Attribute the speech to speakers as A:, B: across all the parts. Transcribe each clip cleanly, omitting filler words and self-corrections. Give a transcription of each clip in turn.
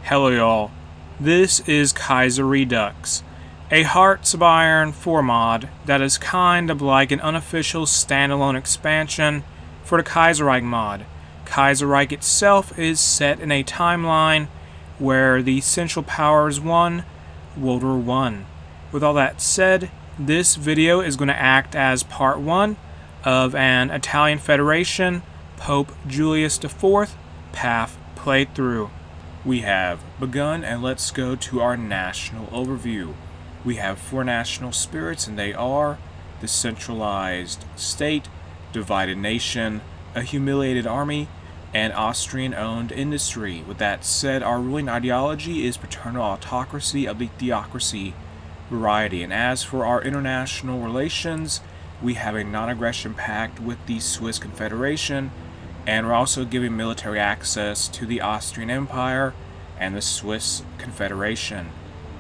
A: Hello y'all, this is Kaiserredux, a Hearts of Iron 4 mod that is kind of like an unofficial standalone expansion for the Kaiserreich mod. Kaiserreich itself is set in a timeline where the Central Powers won World War I. With all that said, this video is going to act as part 1 of an Italian Federation Pope Julius IV path playthrough. We have begun, and let's go to our national overview. We have 4 national spirits, and they are the centralized state, divided nation, a humiliated army, and Austrian-owned industry. With that said, our ruling ideology is paternal autocracy of the theocracy variety. And as for our international relations, we have a non-aggression pact with the Swiss Confederation, and we're also giving military access to the Austrian Empire and the Swiss Confederation.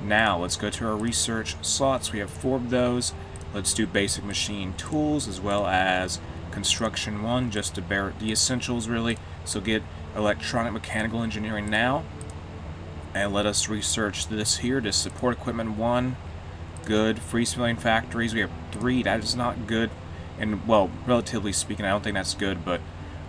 A: Now, let's go to our research slots. We have 4 of those. Let's do basic machine tools as well as construction 1, just to bear the essentials really. So get electronic mechanical engineering now. And let us research this here to support equipment 1. Good. Free civilian factories. We have 3. That is not good. And, well, relatively speaking, I don't think that's good, but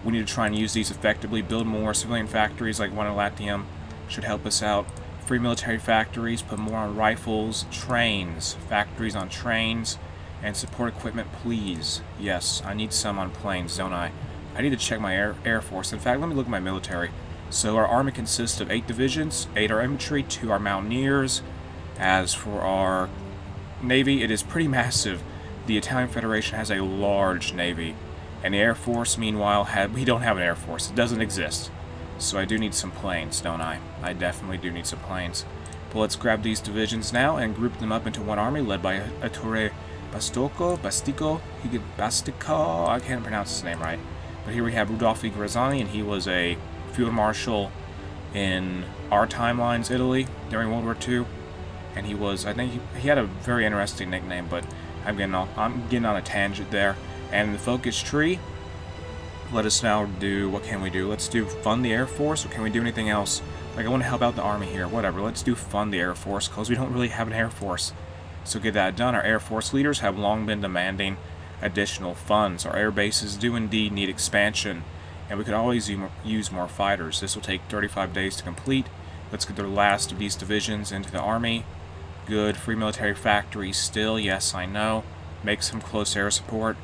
A: we need to try and use these effectively. Build more civilian factories like one in Latium should help us out. Free military factories, put more on rifles, trains, factories on trains, and support equipment, please. Yes, I need some on planes, don't I? I need to check my Air Force. In fact, let me look at my military. So our army consists of 8 divisions, 8 are infantry, 2 are mountaineers. As for our navy, it is pretty massive. The Italian Federation has a large navy. And the Air Force, meanwhile, we don't have an Air Force. It doesn't exist. So I do need some planes, don't I? I definitely do need some planes. But let's grab these divisions now and group them up into one army led by Ettore Bastico, I can't pronounce his name right. But here we have Rudolfi Graziani, and he was a field marshal in our timelines, Italy, during World War II. And he was, I think, he had a very interesting nickname, but I'm getting on a tangent there. And the focus tree, let us now do, what can we do? Let's do fund the Air Force, or can we do anything else? Like, I want to help out the army here, whatever. Let's do fund the Air Force, because we don't really have an Air Force. So get that done. Our Air Force leaders have long been demanding additional funds. Our air bases do indeed need expansion, and we could always use more fighters. This will take 35 days to complete. Let's get the last of these divisions into the army. Good. Free military factories still, yes, I know. Make some close air support.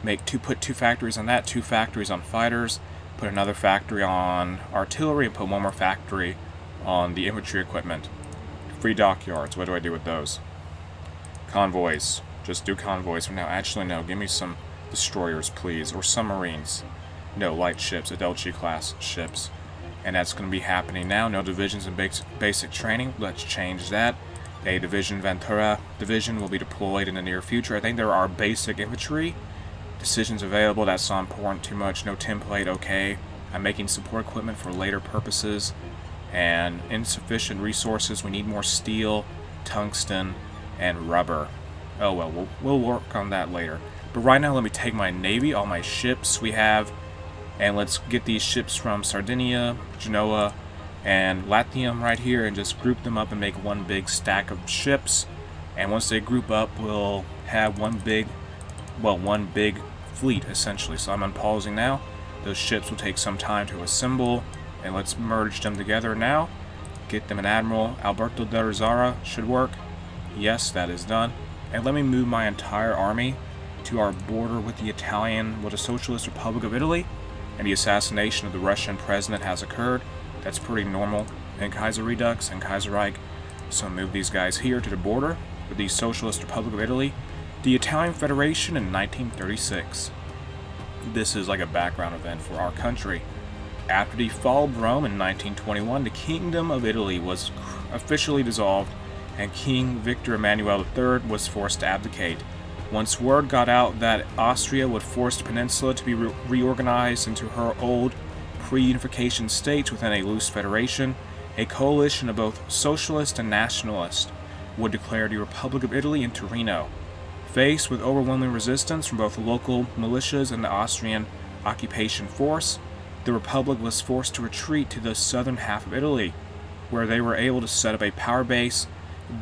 A: Put 2 factories on that, 2 factories on fighters, put another factory on artillery, and put 1 more factory on the infantry equipment. Free dockyards, what do I do with those? Convoys, just do convoys for now. Actually, no, give me some destroyers, please, or submarines. No, light ships, Adelchi class ships. And that's going to be happening now. No divisions in basic training, let's change that. A division, Ventura division, will be deployed in the near future. I think there are basic infantry decisions available. That's not important too much. No template, okay. I'm making support equipment for later purposes. And insufficient resources. We need more steel, tungsten, and rubber. Oh well, we'll work on that later. But right now, let me take my navy, all my ships we have, and let's get these ships from Sardinia, Genoa, and Latium right here, and just group them up and make one big stack of ships. And once they group up, we'll have one big fleet, essentially. So I'm unpausing now. Those ships will take some time to assemble, and let's merge them together now. Get them an admiral. Alberto de Rizara should work. Yes, that is done. And let me move my entire army to our border with the Socialist Republic of Italy, and the assassination of the Russian president has occurred. That's pretty normal in Kaiserredux and Kaiserreich. So move these guys here to the border with the Socialist Republic of Italy, the Italian Federation in 1936. This is like a background event for our country. After the fall of Rome in 1921, the Kingdom of Italy was officially dissolved, and King Victor Emmanuel III was forced to abdicate. Once word got out that Austria would force the peninsula to be reorganized into her old pre-unification states within a loose federation, a coalition of both socialist and nationalist would declare the Republic of Italy in Torino. Faced with overwhelming resistance from both local militias and the Austrian occupation force, the Republic was forced to retreat to the southern half of Italy. where they were able to set up a power base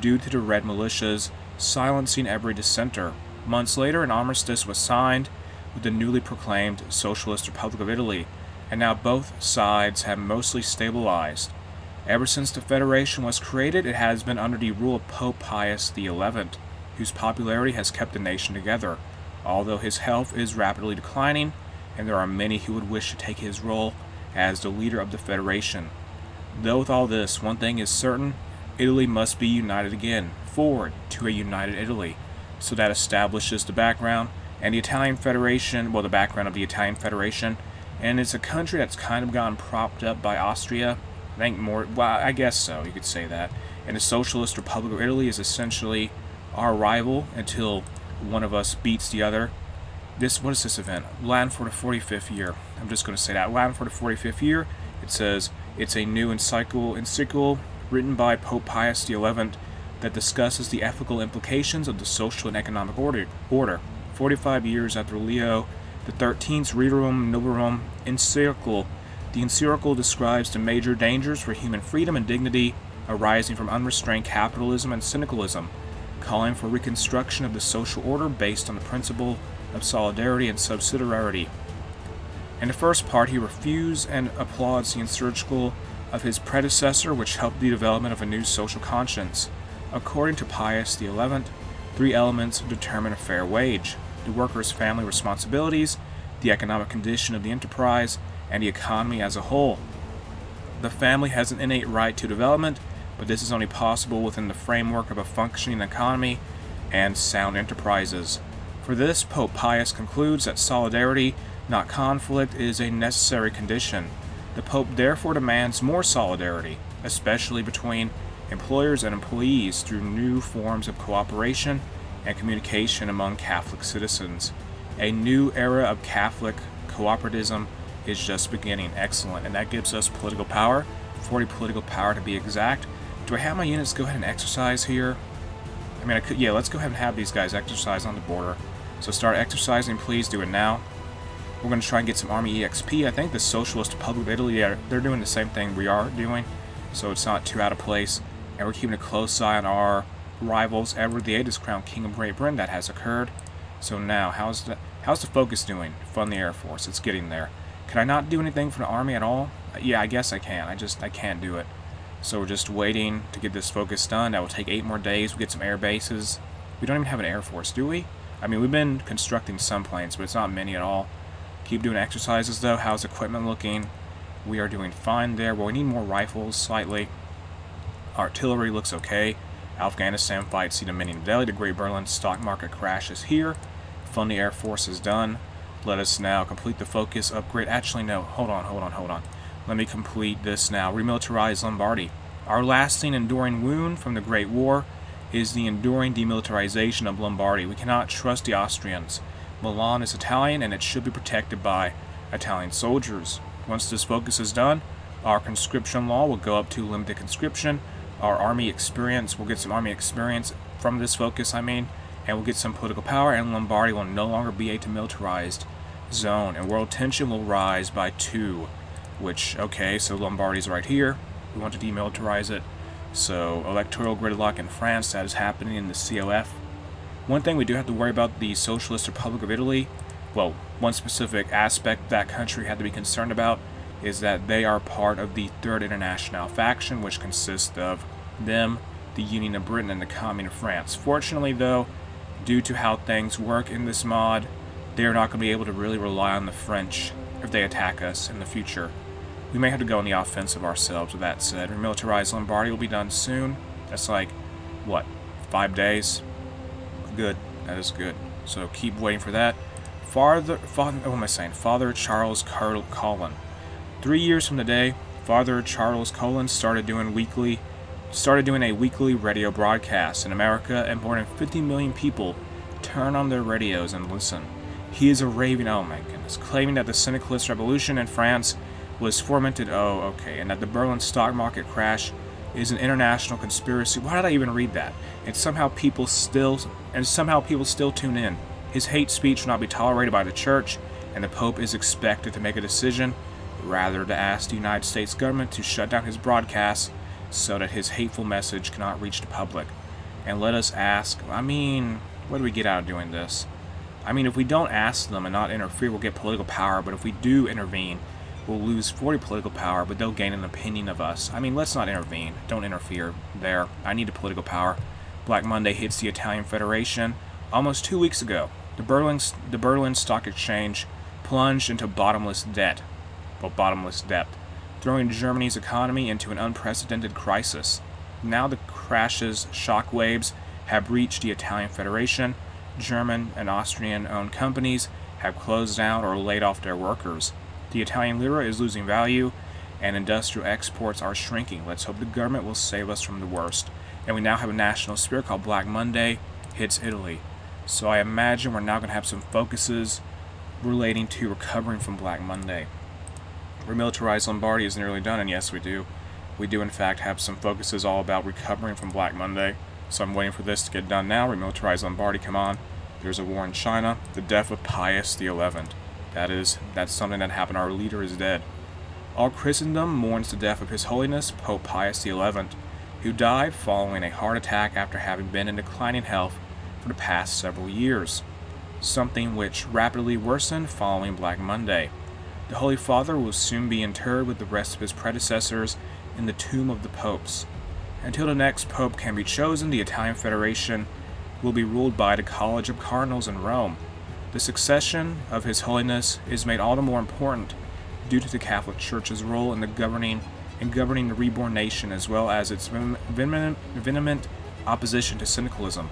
A: due to the Red militias silencing every dissenter. Months later, an armistice was signed with the newly proclaimed Socialist Republic of Italy, and now both sides have mostly stabilized. Ever since the Federation was created, it has been under the rule of Pope Pius XI, whose popularity has kept the nation together, although his health is rapidly declining, and there are many who would wish to take his role as the leader of the Federation. Though with all this, one thing is certain: Italy must be united again, forward to a united Italy. So that establishes the background and the Italian Federation, well, the background of the Italian Federation, and it's a country that's kind of gotten propped up by Austria. I think more, well, I guess so, you could say that. And the Socialist Republic of Italy is essentially our rival until one of us beats the other. What is this event? Latin for the 45th year. I'm just going to say that. Latin for the 45th year. It says it's a new encyclical written by Pope Pius XI that discusses the ethical implications of the social and economic order. 45 years after Leo XIII's Rerum Novarum encyclical, the encyclical describes the major dangers for human freedom and dignity arising from unrestrained capitalism and syndicalism, calling for reconstruction of the social order based on the principle of solidarity and subsidiarity. In the first part, he refutes and applauds the encyclical of his predecessor, which helped the development of a new social conscience. According to Pius XI, 3 elements determine a fair wage: the worker's family responsibilities, the economic condition of the enterprise, and the economy as a whole. The family has an innate right to development, but this is only possible within the framework of a functioning economy and sound enterprises. For this, Pope Pius concludes that solidarity, not conflict, is a necessary condition. The Pope therefore demands more solidarity, especially between employers and employees, through new forms of cooperation and communication among Catholic citizens. A new era of Catholic cooperatism is just beginning. Excellent. And that gives us political power, 40 political power to be exact. Do I have my units go ahead and exercise here? I mean, I could, yeah, let's go ahead and have these guys exercise on the border. So start exercising, please do it now. We're going to try and get some Army EXP. I think the Socialist Republic of Italy, they're doing the same thing we are doing, so it's not too out of place. And we're keeping a close eye on our rivals. Edward VIII is crowned King of Great Britain. That has occurred. So now, how's the focus doing? Fund the Air Force. It's getting there. Can I not do anything for the Army at all? Yeah, I guess I can. I can't do it. So we're just waiting to get this focus done. That will take 8 more days. We'll get some air bases. We don't even have an Air Force, do we? I mean, we've been constructing some planes, but it's not many at all. Keep doing exercises, though. How's equipment looking? We are doing fine there. Well, we need more rifles, slightly. Artillery looks okay. Afghanistan fight, see the mini Delhi. The Great Berlin stock market crash is here. Fund the Air Force is done. Let us now complete the focus upgrade. Actually, no. Hold on. Let me complete this now. Remilitarize Lombardy. Our lasting, enduring wound from the Great War is the enduring demilitarization of Lombardy. We cannot trust the Austrians. Milan is Italian, and it should be protected by Italian soldiers. Once this focus is done, our conscription law will go up to limited conscription. Our army experience, we'll get some army experience from this focus, and we'll get some political power, and Lombardy will no longer be a demilitarized zone, and world tension will rise by 2, which, okay, so Lombardy's right here. We want to demilitarize it. So, electoral gridlock in France, that is happening in the COF. One thing we do have to worry about the Socialist Republic of Italy, well, one specific aspect that country had to be concerned about is that they are part of the Third International faction, which consists of them, the Union of Britain, and the Commune of France. Fortunately, though, due to how things work in this mod, they are not going to be able to really rely on the French if they attack us in the future. We may have to go on the offensive ourselves. With that said, remilitarize Lombardy will be done soon. That's like, what, 5 days? Good. That is good. So keep waiting for that. Father Charles Colin. 3 years from the day, Father Charles Colin started doing a weekly radio broadcast in America, and more than 50 million people turn on their radios and listen. He is a raving, oh my goodness, claiming that the syndicalist revolution in France was fomented, and that the Berlin stock market crash is an international conspiracy. Why did I even read that? And somehow people still tune in. His hate speech will not be tolerated by the church, and the Pope is expected to make a decision, rather to ask the United States government to shut down his broadcasts so that his hateful message cannot reach the public. And let us ask, what do we get out of doing this? If we don't ask them and not interfere, we'll get political power, but if we do intervene, we'll lose 40 political power, but they'll gain an opinion of us. Let's not intervene. Don't interfere there. I need the political power. Black Monday hits the Italian Federation almost 2 weeks ago. The Berlin Stock Exchange plunged into bottomless debt, throwing Germany's economy into an unprecedented crisis. Now the crash's shockwaves have reached the Italian Federation. German and Austrian-owned companies have closed down or laid off their workers. The Italian lira is losing value, and industrial exports are shrinking. Let's hope the government will save us from the worst. And we now have a national spirit called Black Monday hits Italy. So I imagine we're now going to have some focuses relating to recovering from Black Monday. Remilitarized Lombardy is nearly done, and yes, we do. We do, in fact, have some focuses all about recovering from Black Monday. So I'm waiting for this to get done now. Remilitarized Lombardy, come on. There's a war in China. The death of Pius XI. That's something that happened. Our leader is dead. All Christendom mourns the death of His Holiness Pope Pius XI, who died following a heart attack after having been in declining health for the past several years, something which rapidly worsened following Black Monday. The Holy Father will soon be interred with the rest of his predecessors in the tomb of the popes. Until the next pope can be chosen, the Italian Federation will be ruled by the College of Cardinals in Rome. The succession of His Holiness is made all the more important due to the Catholic Church's role in governing the reborn nation, as well as its vehement opposition to syndicalism,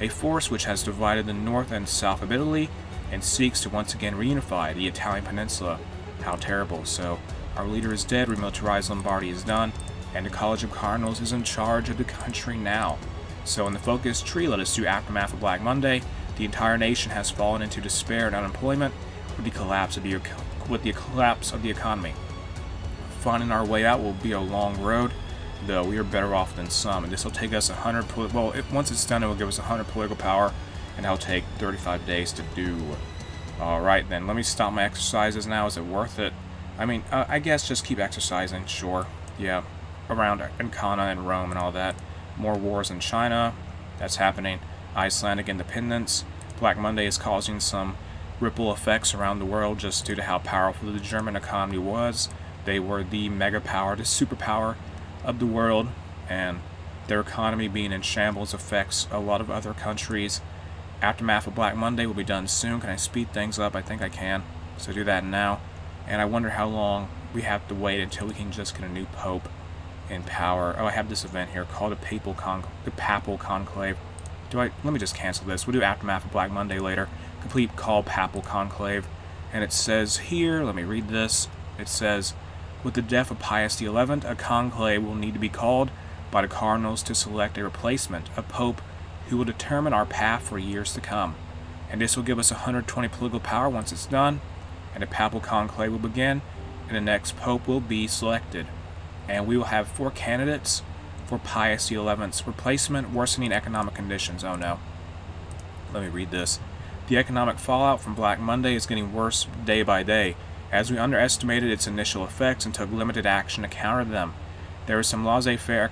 A: a force which has divided the north and south of Italy and seeks to once again reunify the Italian peninsula. How terrible. So, our leader is dead, remilitarized Lombardy is done, and the College of Cardinals is in charge of the country now. So in the focus tree, let us do Aftermath of Black Monday. The entire nation has fallen into despair and unemployment with the collapse of the economy. Finding our way out will be a long road, though we are better off than some, and this will take us 100, once it's done, it will give us 100 political power, and that'll take 35 days to do. Alright then, let me stop my exercises now. Is it worth it? I guess just keep exercising, sure. Yeah, around Ancona and Rome and all that. More wars in China, that's happening. Icelandic independence. Black Monday is causing some ripple effects around the world just due to how powerful the German economy was. They were the mega power, the superpower of the world, and their economy being in shambles affects a lot of other countries. Aftermath of Black Monday will be done soon. Can I speed things up? I think I can. So do that now. And I wonder how long we have to wait until we can just get a new pope in power. Oh, I have this event here called the Papal Conclave. Let me just cancel this. We'll do Aftermath of Black Monday later. Complete call Papal Conclave. And it says here, let me read this. It says, with the death of Pius XI, a conclave will need to be called by the cardinals to select a replacement, a pope who will determine our path for years to come. And this will give us 120 political power once it's done, and the Papal Conclave will begin, and the next pope will be selected. And we will have 4 candidates for Pius XI's replacement, worsening economic conditions. Oh no. Let me read this. The economic fallout from Black Monday is getting worse day by day, as we underestimated its initial effects and took limited action to counter them. There are some laissez-faire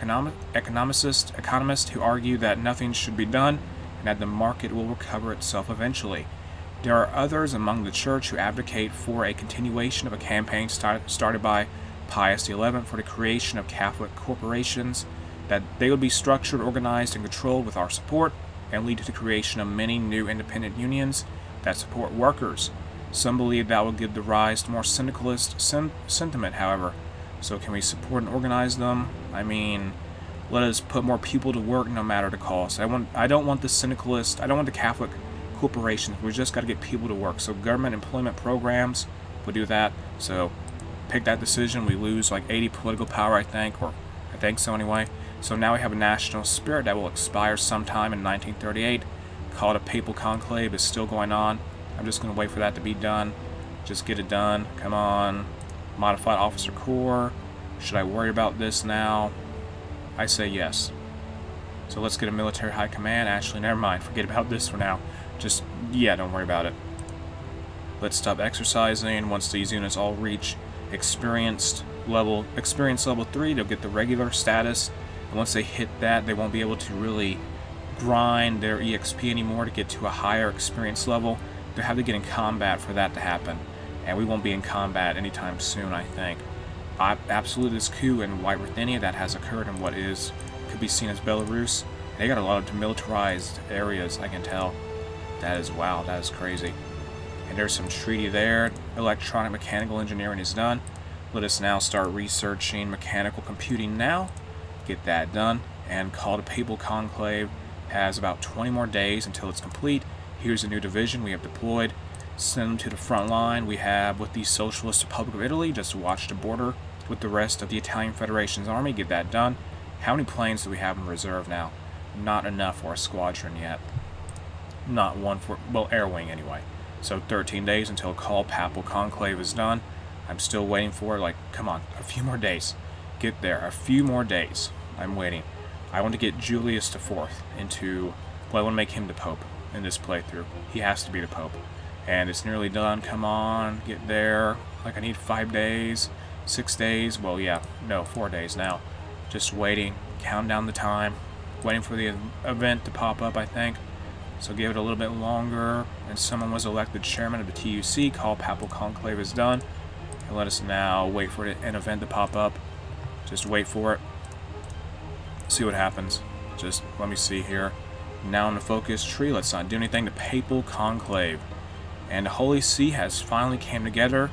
A: economists who argue that nothing should be done and that the market will recover itself eventually. There are others among the church who advocate for a continuation of a campaign started by Pius XI for the creation of Catholic corporations, that they would be structured, organized, and controlled with our support, and lead to the creation of many new independent unions that support workers. Some believe that will give the rise to more syndicalist sentiment, however. So can we support and organize them? Let us put more people to work no matter the cost. I don't want the syndicalist, I don't want the Catholic corporations. We just got to get people to work. So government employment programs will do that. So pick that decision. We lose like 80 political power, I think, or I think so anyway. So now we have a national spirit that will expire sometime in 1938. Called a Papal Conclave is still going on. I'm just going to wait for that to be done. Just get it done. Come on. Modified Officer Corps. Should I worry about this now? I say yes. So let's get a military high command. Actually, never mind. Forget about this for now. Don't worry about it. Let's stop exercising. Once these units all reach experienced experience level 3, they'll get the regular status. And once they hit that, they won't be able to really grind their EXP anymore to get to a higher experience level. They'll have to get in combat for that to happen. And we won't be in combat anytime soon, I think. Absolutely, this coup in White Ruthenia that has occurred in what could be seen as Belarus. They got a lot of demilitarized areas, I can tell. That is, wow, that is crazy. And there's some treaty there. Electronic mechanical engineering is done. Let us now start researching mechanical computing now. Get that done. And call to Papal Conclave has about 20 more days until it's complete. Here's a new division we have deployed. Send them to the front line. We have with the Socialist Republic of Italy just to watch the border with the rest of the Italian Federation's army. Get that done. How many planes do we have in reserve now? Not enough for a squadron yet. Not one for, well, air wing anyway. So 13 days until call Papal Conclave is done. I'm still waiting for it. Like, come on, a few more days. Get there. A few more days. I'm waiting. I want to get Julius IV into, well, I want to make him the Pope in this playthrough. He has to be the Pope. And it's nearly done. Come on, get there. Like, I need 5 days, 6 days. Well, yeah, no, 4 days now. Just waiting. Count down the time. Waiting for the event to pop up, I think. So give it a little bit longer. And someone was elected chairman of the TUC. Call Papal Conclave is done. And let us now wait for an event to pop up. Just wait for it. See what happens. Just let me see here. Now in the focus tree, let's not do anything. The Papal Conclave. And the Holy See has finally came together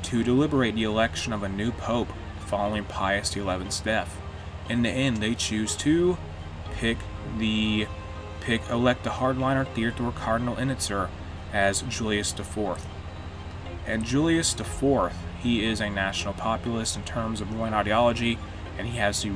A: to deliberate the election of a new Pope following Pius XI's death. In the end, they choose to elect the hardliner Theodore Cardinal Innitzer as Julius IV. And Julius IV, he is a national populist in terms of ruling ideology, and he has the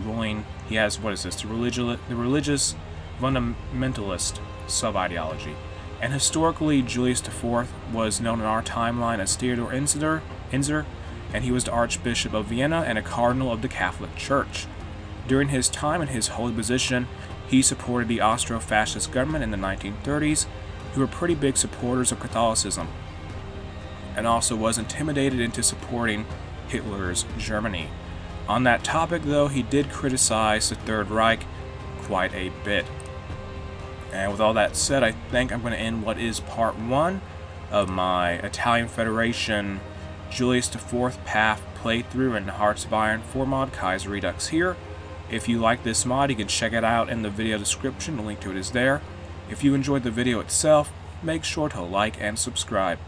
A: religious fundamentalist sub-ideology. And historically, Julius IV was known in our timeline as Theodor Inzer, and he was the Archbishop of Vienna and a Cardinal of the Catholic Church. During his time in his holy position, he supported the Austro-Fascist government in the 1930s, who were pretty big supporters of Catholicism, and also was intimidated into supporting Hitler's Germany. On that topic, though, he did criticize the Third Reich quite a bit. And with all that said, I think I'm going to end what is part 1 of my Italian Federation Julius IV Path playthrough in Hearts of Iron 4 mod Kaiserredux here. If you like this mod, you can check it out in the video description. The link to it is there. If you enjoyed the video itself, make sure to like and subscribe.